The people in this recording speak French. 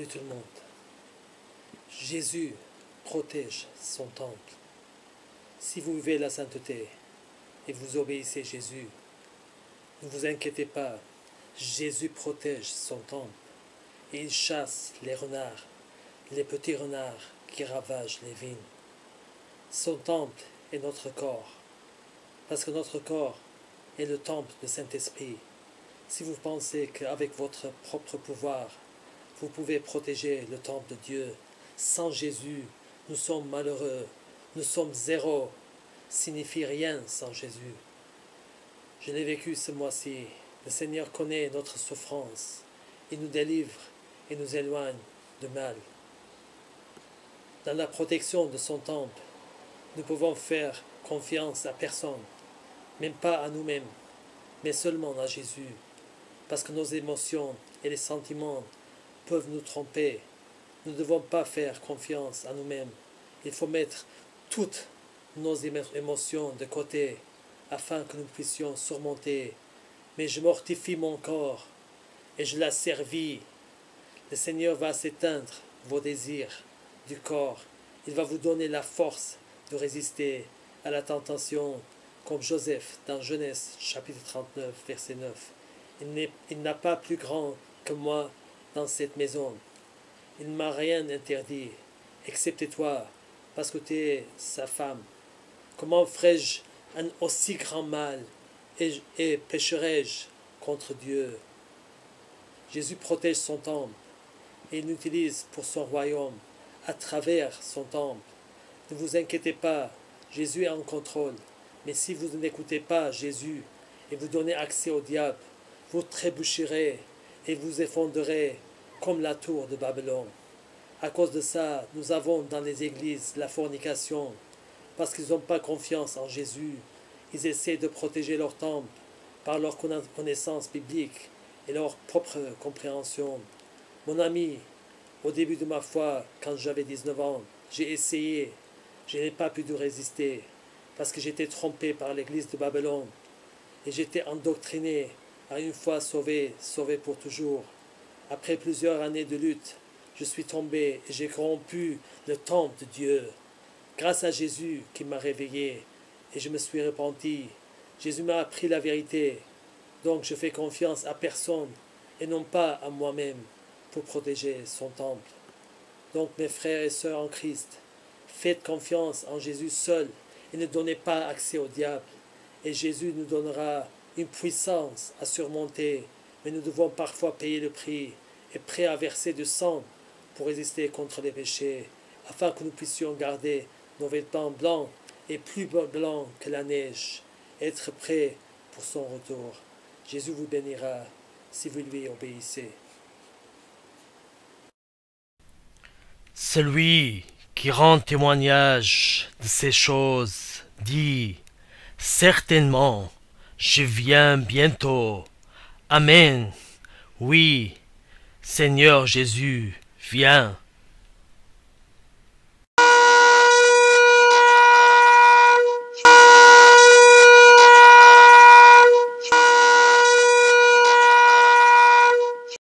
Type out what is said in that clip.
Salut tout le monde. Jésus protège son temple. Si vous vivez la sainteté et vous obéissez Jésus, ne vous inquiétez pas. Jésus protège son temple et il chasse les renards, les petits renards qui ravagent les vignes. Son temple est notre corps, parce que notre corps est le temple du Saint-Esprit. Si vous pensez qu'avec votre propre pouvoir, vous pouvez protéger le temple de Dieu, sans Jésus, nous sommes malheureux, nous sommes zéro, signifie rien sans Jésus. Je l'ai vécu ce mois-ci. Le Seigneur connaît notre souffrance. Il nous délivre et nous éloigne du mal. Dans la protection de son temple, nous pouvons faire confiance à personne, même pas à nous-mêmes, mais seulement à Jésus, parce que nos émotions et les sentiments peuvent nous tromper. Nous ne devons pas faire confiance à nous-mêmes. Il faut mettre toutes nos émotions de côté afin que nous puissions surmonter. Mais je mortifie mon corps et je l'asservis. Le Seigneur va s'éteindre vos désirs du corps. Il va vous donner la force de résister à la tentation, comme Joseph dans Genèse chapitre 39, verset 9. Il n'a pas plus grand que moi dans cette maison. Il ne m'a rien interdit, excepté toi, parce que tu es sa femme. Comment ferais-je un aussi grand mal et pécherais-je contre Dieu? Jésus protège son temple et il l'utilise pour son royaume à travers son temple. Ne vous inquiétez pas, Jésus est en contrôle. Mais si vous n'écoutez pas Jésus et vous donnez accès au diable, vous trébucherez et vous effondrerez comme la tour de Babylone. À cause de ça, nous avons dans les églises la fornication, parce qu'ils n'ont pas confiance en Jésus. Ils essaient de protéger leur temple par leur connaissance biblique et leur propre compréhension. Mon ami, au début de ma foi, quand j'avais 19 ans, j'ai essayé, je n'ai pas pu résister, parce que j'étais trompé par l'église de Babylone, et j'étais endoctriné à une fois sauvé, sauvé pour toujours. Après plusieurs années de lutte, je suis tombé et j'ai corrompu le temple de Dieu. Grâce à Jésus qui m'a réveillé et je me suis repenti. Jésus m'a appris la vérité. Donc je fais confiance à personne et non pas à moi-même pour protéger son temple. Donc mes frères et sœurs en Christ, faites confiance en Jésus seul et ne donnez pas accès au diable. Et Jésus nous donnera une puissance à surmonter, mais nous devons parfois payer le prix et prêt à verser du sang pour résister contre les péchés, afin que nous puissions garder nos vêtements blancs et plus blancs que la neige, et être prêts pour son retour. Jésus vous bénira si vous lui obéissez. Celui qui rend témoignage de ces choses dit, certainement, je viens bientôt. Amen. Oui, Seigneur Jésus, viens.